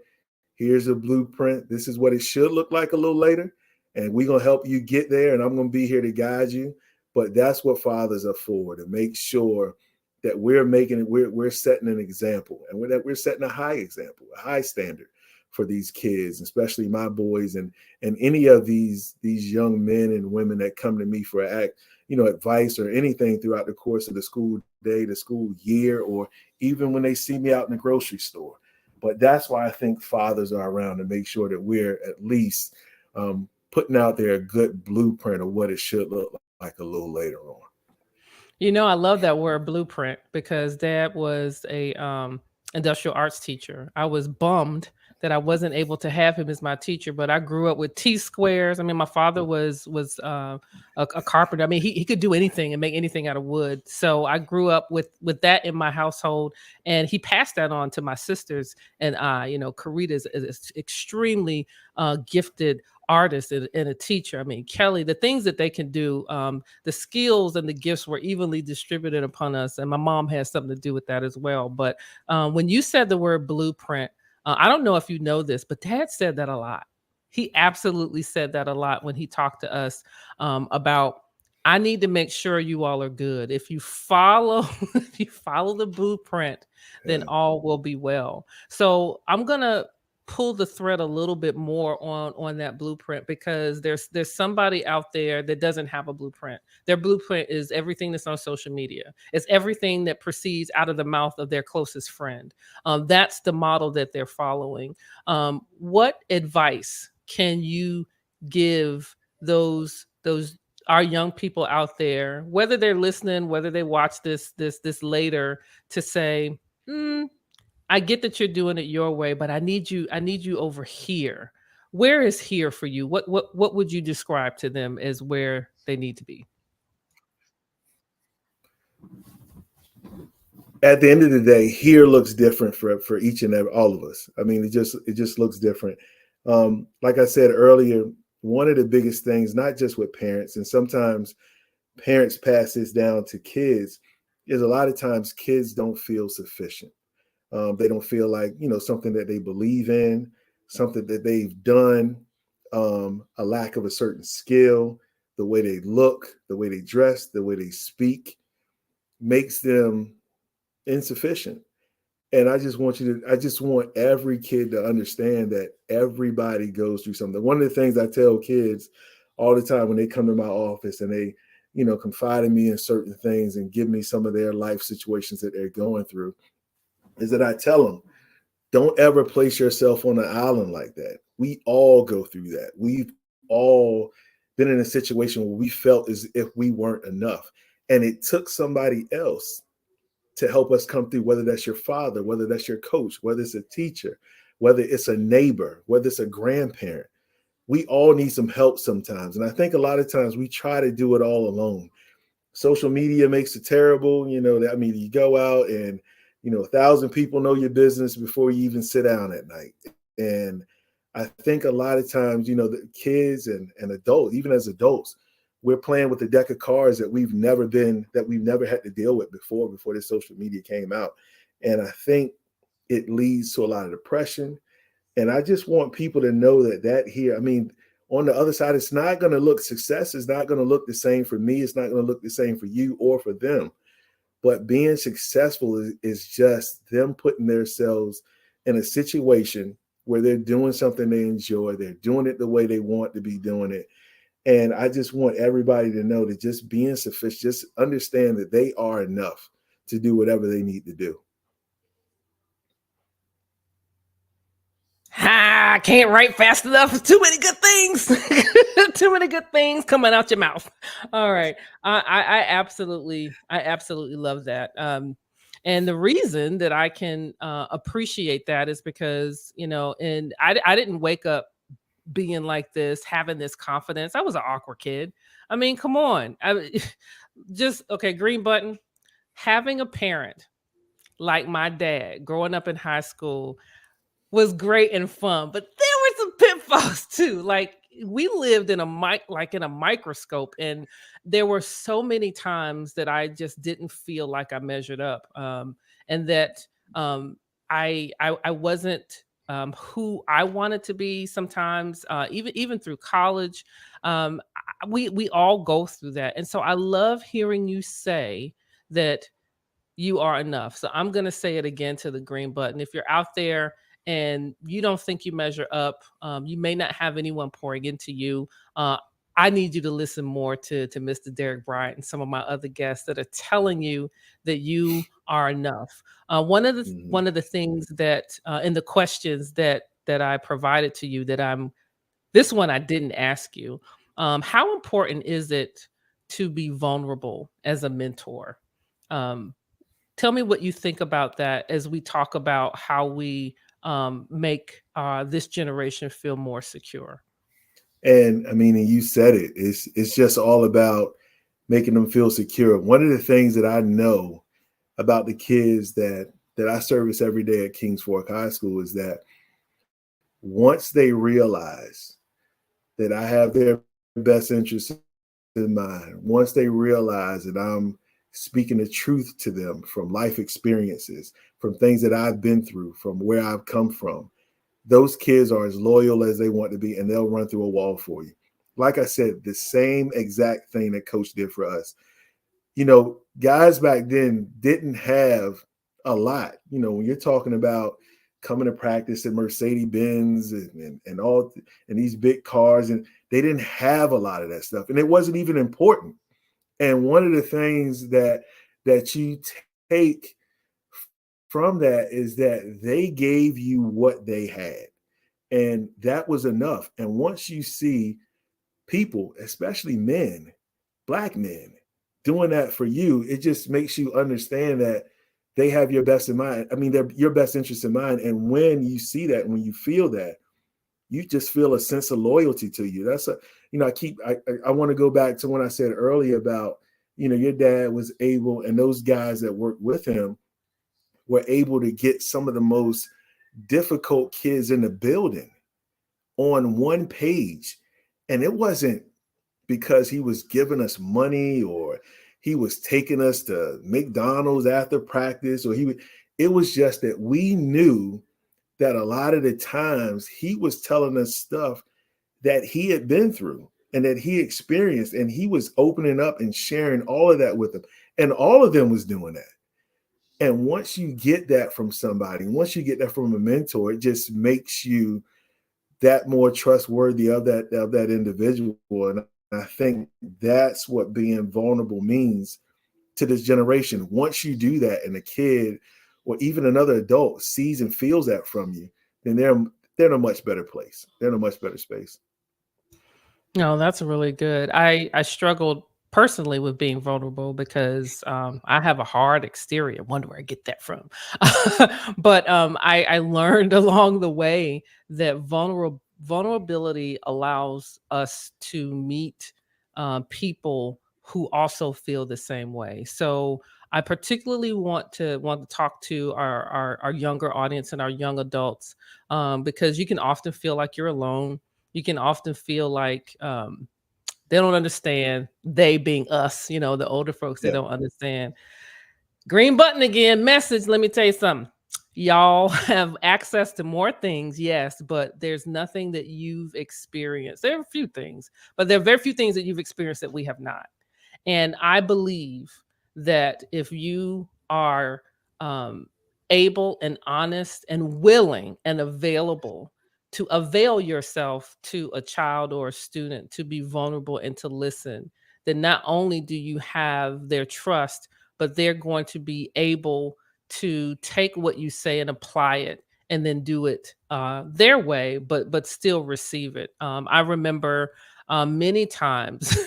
Here's a blueprint. This is what it should look like a little later. And we're going to help you get there. And I'm going to be here to guide you. But that's what fathers are for, to make sure that we're setting an example, and that we're setting a high example, a high standard for these kids, especially my boys, and any of these young men and women that come to me for advice or anything throughout the course of the school day, the school year, or even when they see me out in the grocery store. But that's why I think fathers are around, to make sure that we're at least putting out there a good blueprint of what it should look like a little later on. I love that word blueprint because Dad was a industrial arts teacher. I was bummed that I wasn't able to have him as my teacher, but I grew up with T squares. I mean, my father was a carpenter. I mean, he could do anything and make anything out of wood. So I grew up with that in my household, and he passed that on to my sisters and I. Karita is extremely gifted artist and a teacher. I mean, Kelly, the things that they can do, the skills and the gifts were evenly distributed upon us. And my mom has something to do with that as well. But when you said the word blueprint, I don't know if you know this, but Dad said that a lot. He absolutely said that a lot when he talked to us about, I need to make sure you all are good. If you follow, if you follow the blueprint, then all will be well. So I'm gonna pull the thread a little bit more on that blueprint, because there's somebody out there that doesn't have a blueprint. Their blueprint is everything that's on social media. It's everything that proceeds out of the mouth of their closest friend. That's the model that they're following. What advice can you give those our young people out there, whether they're listening, whether they watch this later, to say, I get that you're doing it your way, but I need you over here. Where is here for you? What would you describe to them as where they need to be? At the end of the day, here looks different for each and every all of us. I mean, it just looks different. Like I said earlier, one of the biggest things, not just with parents, and sometimes parents pass this down to kids, is a lot of times kids don't feel sufficient. They don't feel like, something that they believe in, something that they've done, a lack of a certain skill, the way they look, the way they dress, the way they speak makes them insufficient. And I just want every kid to understand that everybody goes through something. One of the things I tell kids all the time when they come to my office and they, confide in me in certain things and give me some of their life situations that they're going through, is that I tell them, don't ever place yourself on an island like that. We all go through that. We've all been in a situation where we felt as if we weren't enough. And it took somebody else to help us come through, whether that's your father, whether that's your coach, whether it's a teacher, whether it's a neighbor, whether it's a grandparent. We all need some help sometimes. And I think a lot of times we try to do it all alone. Social media makes it terrible. You go out and 1,000 people know your business before you even sit down at night. And I think a lot of times, the kids and adults, even as adults, we're playing with a deck of cards that we've never had to deal with before this social media came out. And I think it leads to a lot of depression. And I just want people to know that here, I mean, on the other side, it's not going to look, success is not going to look the same for me. It's not going to look the same for you or for them. But being successful is just them putting themselves in a situation where they're doing something they enjoy. They're doing it the way they want to be doing it. And I just want everybody to know that just being sufficient, just understand that they are enough to do whatever they need to do. I can't write fast enough. Too many good things. Too many good things coming out your mouth. All right. I absolutely love that. And the reason that I can appreciate that is because, and I didn't wake up being like this, having this confidence. I was an awkward kid. I mean, come on. Okay, green button. Having a parent like my dad growing up in high school was great and fun, but there were some pitfalls too. Like, we lived in a in a microscope, and there were so many times that I just didn't feel like I measured up, and that um, I wasn't who I wanted to be. Sometimes, even through college, we all go through that, and so I love hearing you say that you are enough. So I'm going to say it again to the green button. If you're out there and you don't think you measure up, you may not have anyone pouring into you. I need you to listen more to Mr. Derrick Bryant and some of my other guests that are telling you that you are enough. One of the things that in the questions that I provided to you that this one I didn't ask you. How important is it to be vulnerable as a mentor? Um, Tell me what you think about that as we talk about how we make this generation feel more secure. And I mean, and you said it. It's just all about making them feel secure. One of the things that I know about the kids that I service every day at Kings Fork High School is that once they realize that I have their best interests in mind, once they realize that I'm speaking the truth to them from life experiences, from things that I've been through, from where I've come from, those kids are as loyal as they want to be, and they'll run through a wall for you. Like I said, the same exact thing that Coach did for us. You know, guys back then didn't have a lot. You know, when you're talking about coming to practice at Mercedes Benz and all and these big cars, and they didn't have a lot of that stuff, and it wasn't even important. And one of the things that you take from that is that they gave you what they had, and that was enough. And once you see people, especially men, black men, doing that for you, it just makes you understand that they have your best in mind. I mean, they're your best interest in mind. And when you see that, when you feel that, you just feel a sense of loyalty to you. That's I want to go back to when I said earlier about, your dad was able, and those guys that worked with him were able to get some of the most difficult kids in the building on one page. And it wasn't because he was giving us money or he was taking us to McDonald's after practice, it was just that we knew that a lot of the times he was telling us stuff that he had been through and that he experienced, and he was opening up and sharing all of that with them. And all of them was doing that. And once you get that from somebody, once you get that from a mentor, it just makes you that more trustworthy of that individual. And I think that's what being vulnerable means to this generation. Once you do that and a kid or even another adult sees and feels that from you, then they're in a much better place. They're in a much better space. No, that's really good. I struggled personally with being vulnerable because I have a hard exterior. Wonder where I get that from. But I learned along the way that vulnerability allows us to meet people who also feel the same way. So I particularly want to talk to our younger audience and our young adults, because you can often feel like you're alone. You can often feel like they don't understand, they being us, the older folks, they Yeah. don't understand. Green button again, message. Let me tell you something. Y'all have access to more things, yes, but there's nothing that you've experienced. There are a few things, but there are very few things that you've experienced that we have not. And I believe that if you are able and honest and willing and available to avail yourself to a child or a student, to be vulnerable and to listen, then not only do you have their trust, but they're going to be able to take what you say and apply it and then do it their way, but still receive it. I remember many times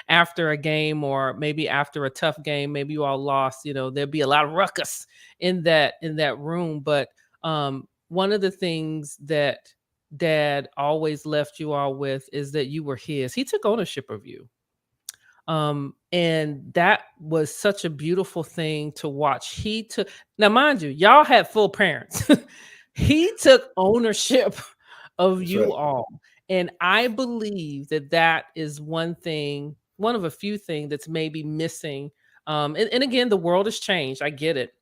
after a game, or maybe after a tough game, maybe you all lost, there'd be a lot of ruckus in that room. But one of the things that dad always left you all with is that you were his. He took ownership of you. And that was such a beautiful thing to watch. Now mind you, y'all had full parents. He took ownership of That's you right. all. And I believe that that is one thing, one of a few things that's maybe missing. And again, the world has changed. I get it,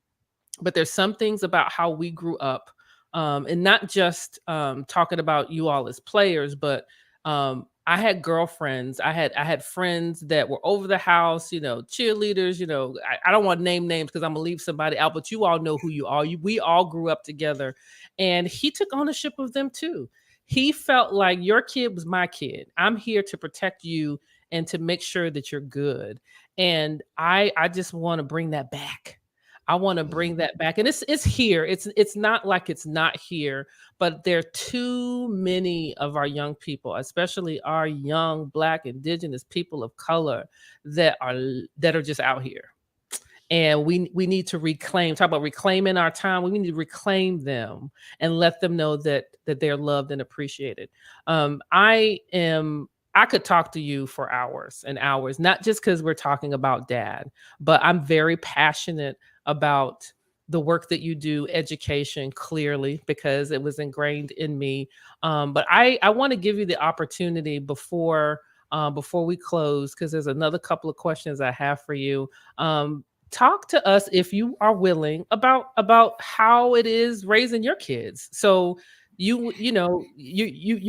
but there's some things about how we grew up, and not just talking about you all as players, but I had girlfriends, I had friends that were over the house, cheerleaders. I don't want to name names because I'm gonna leave somebody out, but you all know who you are. We all grew up together, and he took ownership of them too. He felt like your kid was my kid. I'm here to protect you and to make sure that you're good. And I just want to bring that back. I want to bring Mhm. that back. And it's here. It's not like it's not here, but there are too many of our young people, especially our young Black, Indigenous people of color, that are just out here. And we need to reclaim, talk about reclaiming our time. We need to reclaim them and let them know that they're loved and appreciated. I could talk to you for hours and hours, not just because we're talking about dad, but I'm very passionate about the work that you do, education, clearly, because it was ingrained in me. But I want to give you the opportunity before we close, because there's another couple of questions I have for you. Talk to us, if you are willing, about how it is raising your kids. So you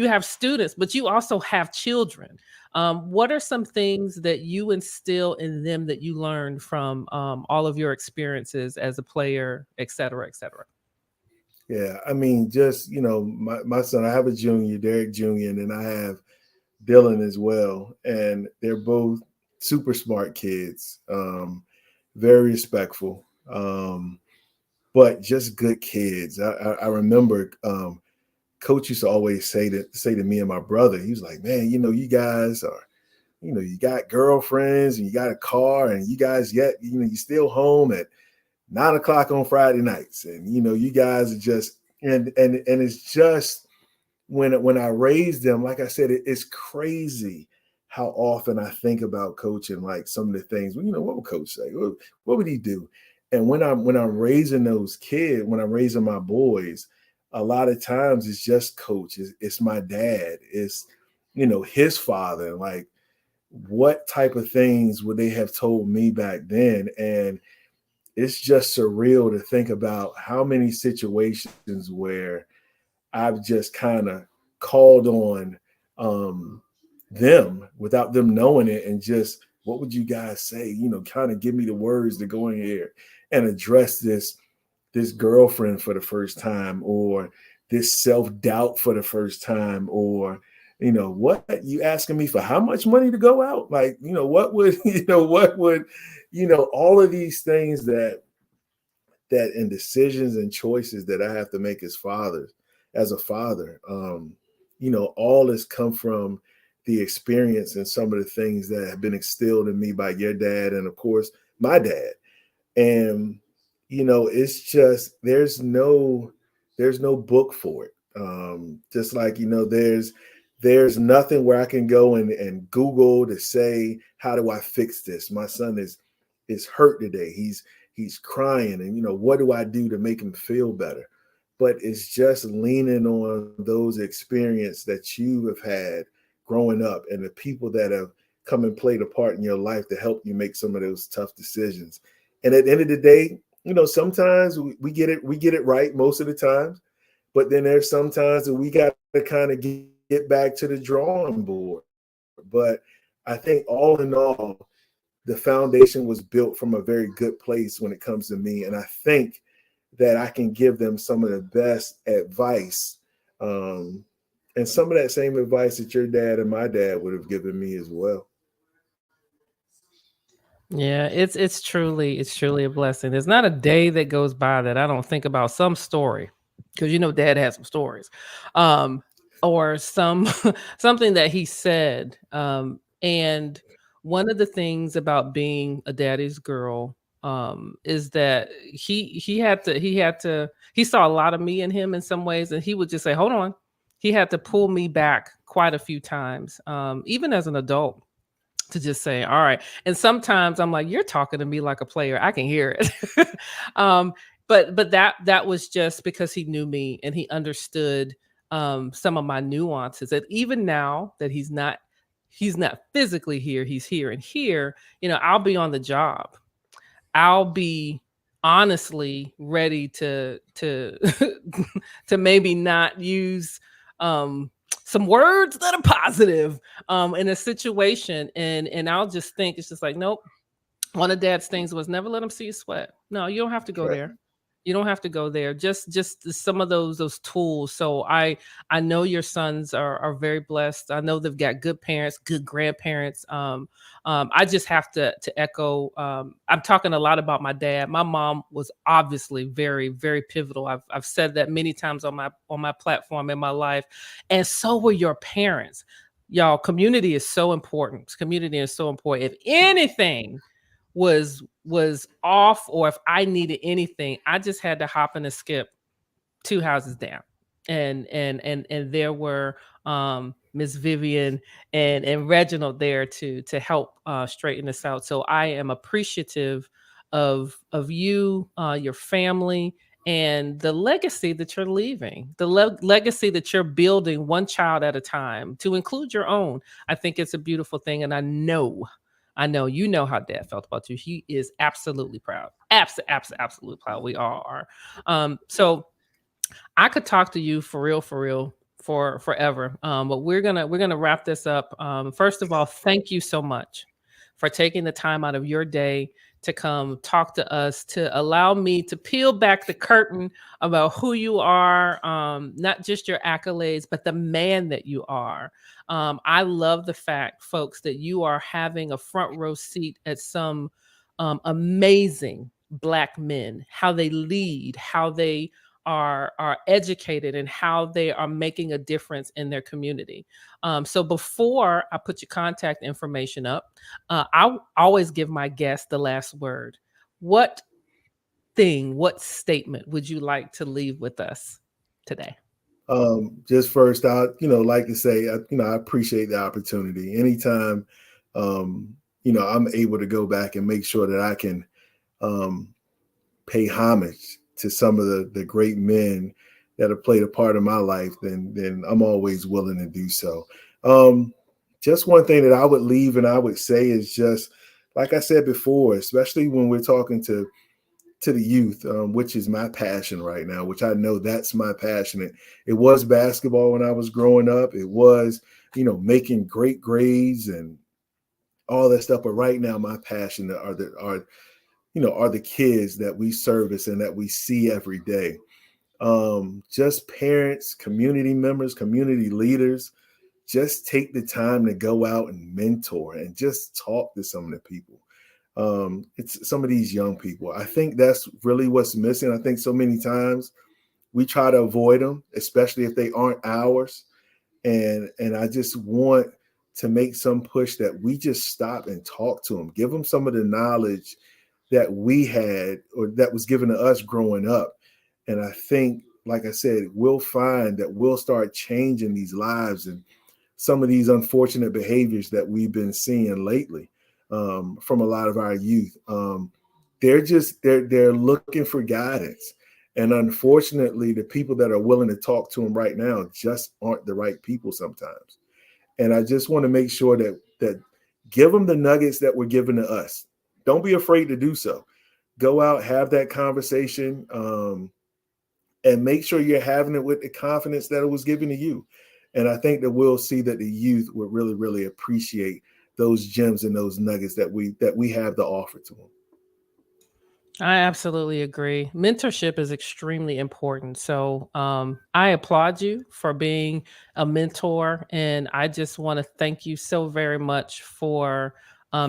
have students, but you also have children. What are some things that you instill in them that you learned from all of your experiences as a player, et cetera, et cetera? Yeah, I mean, just my son. I have a junior, Derrick Jr., and then I have Dylan as well, and they're both super smart kids, very respectful, but just good kids. I remember Coach used to always say to me and my brother, he was like, "Man, you guys are, you got girlfriends and you got a car, and you guys yet, you still home at 9 o'clock on Friday nights, and you guys are just and it's just when I raised them, like I said, it's crazy how often I think about coach and like some of the things. Well, what would coach say? What would he do? And when I'm raising those kids, when I'm raising my boys, a lot of times it's just coach. It's my dad. It's his father. Like, what type of things would they have told me back then? And it's just surreal to think about how many situations where I've just kind of called on um, them without them knowing it, and just, what would you guys say? Kind of give me the words to go in here and address this girlfriend for the first time, or this self doubt for the first time, or what you asking me for how much money to go out? Like, what would what would all of these things that and decisions and choices that I have to make as a father, all has come from the experience and some of the things that have been instilled in me by your dad and of course my dad. And it's just there's no book for it. Just like there's nothing where I can go and Google to say, how do I fix this? My son is hurt today. He's crying, and what do I do to make him feel better? But it's just leaning on those experiences that you have had growing up and the people that have come and played a part in your life to help you make some of those tough decisions. And at the end of the day, sometimes we get it right most of the times, but then there's sometimes that we got to kind of get back to the drawing board. But I think all in all, the foundation was built from a very good place when it comes to me. And I think that I can give them some of the best advice, um, and some of that same advice that your dad and my dad would have given me as well. Yeah, it's truly a blessing. There's not a day that goes by that I don't think about some story, because dad has some stories, um, or some something that he said. And one of the things about being a daddy's girl is that he saw a lot of me in him in some ways, and he would just say, "Hold on." He had to pull me back quite a few times, even as an adult, to just say, all right. And sometimes I'm like, you're talking to me like a player. I can hear it. um, but that was just because he knew me and he understood some of my nuances. And even now that he's not physically here, he's here and here, I'll be on the job. I'll be honestly ready to to maybe not use some words that are positive in a situation, and I'll just think it's just like, nope. One of dad's things was never let them see you sweat. No, you don't have to go Right. there. You don't have to go there. Just some of those tools. So I know your sons are very blessed. I know they've got good parents, good grandparents. I just have to echo. I'm talking a lot about my dad. My mom was obviously very very pivotal. I've said that many times on my platform in my life, and so were your parents. Y'all, community is so important. Community is so important. If anything was off, or if I needed anything, I just had to hop and skip 2 houses down. And there were Miss Vivian and Reginald there to help straighten this out. So I am appreciative of you, your family, and the legacy that you're leaving, the legacy that you're building one child at a time, to include your own. I think it's a beautiful thing, and I know you know how dad felt about you. He is absolutely proud. Absolutely proud. We all are. So I could talk to you for real, for forever. But we're gonna wrap this up. First of all, thank you so much for taking the time out of your day to come talk to us, to allow me to peel back the curtain about who you are, not just your accolades, but the man that you are. I love the fact, folks, that you are having a front row seat at some amazing Black men, how they lead, how they are educated, and how they are making a difference in their community. So before I put your contact information up, I always give my guests the last word. What statement would you like to leave with us today? Just first, I like to say, I appreciate the opportunity. Anytime, I'm able to go back and make sure that I can um, pay homage to some of the great men that have played a part in my life, then I'm always willing to do so. Just one thing that I would leave and I would say is just like I said before, especially when we're talking to the youth, which is my passion right now, which I know that's my passion. It was basketball when I was growing up. It was, making great grades and all that stuff. But right now, my passion are the kids that we service and that we see every day. Just parents, community members, community leaders, just take the time to go out and mentor and just talk to some of the people. It's some of these young people. I think that's really what's missing. I think so many times we try to avoid them, especially if they aren't ours. And I just want to make some push that we just stop and talk to them, give them some of the knowledge that we had or that was given to us growing up. And I think, like I said, we'll find that we'll start changing these lives and some of these unfortunate behaviors that we've been seeing lately from a lot of our youth. They're looking for guidance. And unfortunately, the people that are willing to talk to them right now just aren't the right people sometimes. And I just want to make sure that give them the nuggets that were given to us. Don't be afraid to do so. Go out, have that conversation, and make sure you're having it with the confidence that it was given to you. And I think that we'll see that the youth would really, really appreciate those gems and those nuggets that we have to offer to them. I absolutely agree. Mentorship is extremely important. So I applaud you for being a mentor. And I just want to thank you so very much for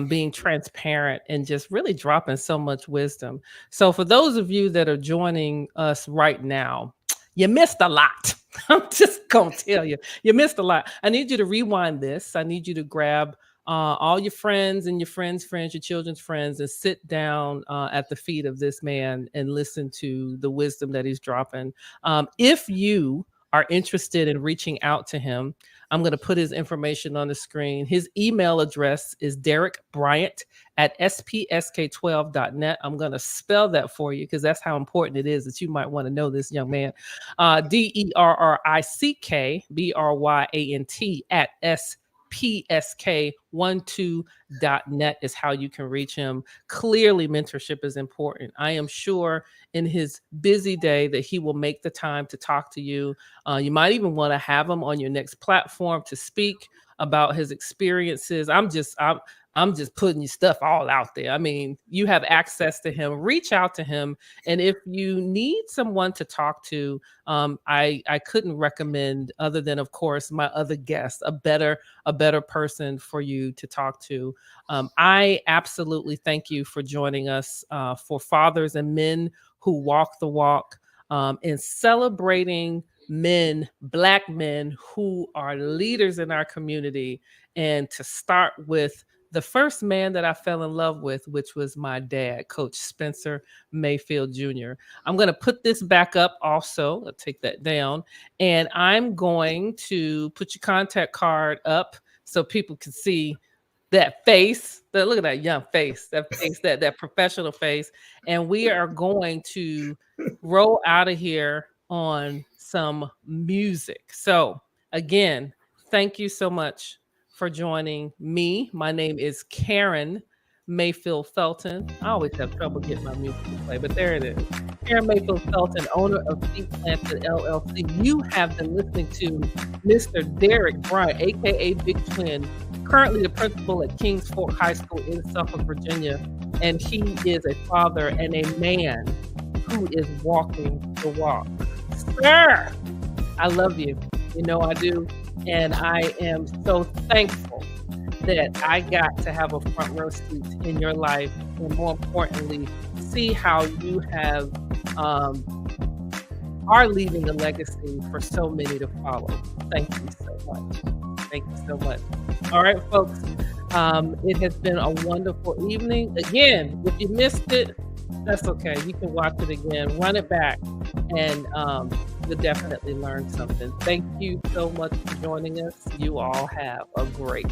being transparent and just really dropping so much wisdom. So, for those of you that are joining us right now, you missed a lot. I'm just going to tell you, you missed a lot. I need you to rewind this. I need you to grab all your friends and your friends, your children's friends, and sit down at the feet of this man and listen to the wisdom that he's dropping. If you are interested in reaching out to him, I'm going to put his information on the screen. His email address is Derrick Bryant at spsk12.net. I'm going to spell that for you because that's how important it is that you might want to know this young man. Derrick Bryant at spsk12.net is how you can reach him. Clearly, mentorship is important. I am sure in his busy day that he will make the time to talk to you. You might even want to have him on your next platform to speak about his experiences. I'm just putting your stuff all out there. I mean, you have access to him. Reach out to him. And if you need someone to talk to, I couldn't recommend, other than, of course, my other guest, a better person for you to talk to. I absolutely thank you for joining us for Fathers and Men Who Walk the Walk, and celebrating men, Black men who are leaders in our community. And to start with the first man that I fell in love with, which was my dad, Coach Spencer Mayfield Jr. I'm going to put this back up also. I'll take that down. And I'm going to put your contact card up so people can see that face. Look at that young face, that professional face. And we are going to roll out of here on some music. So again, thank you so much for joining me. My name is Karrin Mayfield Felton. I always have trouble getting my music to play, but there it is. Karrin Mayfield Felton, owner of Planted LLC. You have been listening to Mr. Derrick Bryant, aka BigTwin, currently the principal at Kings Fork High School in Suffolk, Virginia. And he is a father and a man who is walking the walk. Sir, I love you. You know I do. And I am so thankful that I got to have a front row seat in your life, and more importantly, see how you have are leaving a legacy for so many to follow. Thank you so much. Thank you so much. All right, folks. It has been a wonderful evening. Again, if you missed it, that's okay. You can watch it again, run it back, and you'll definitely learn something. Thank you so much for joining us. You all have a great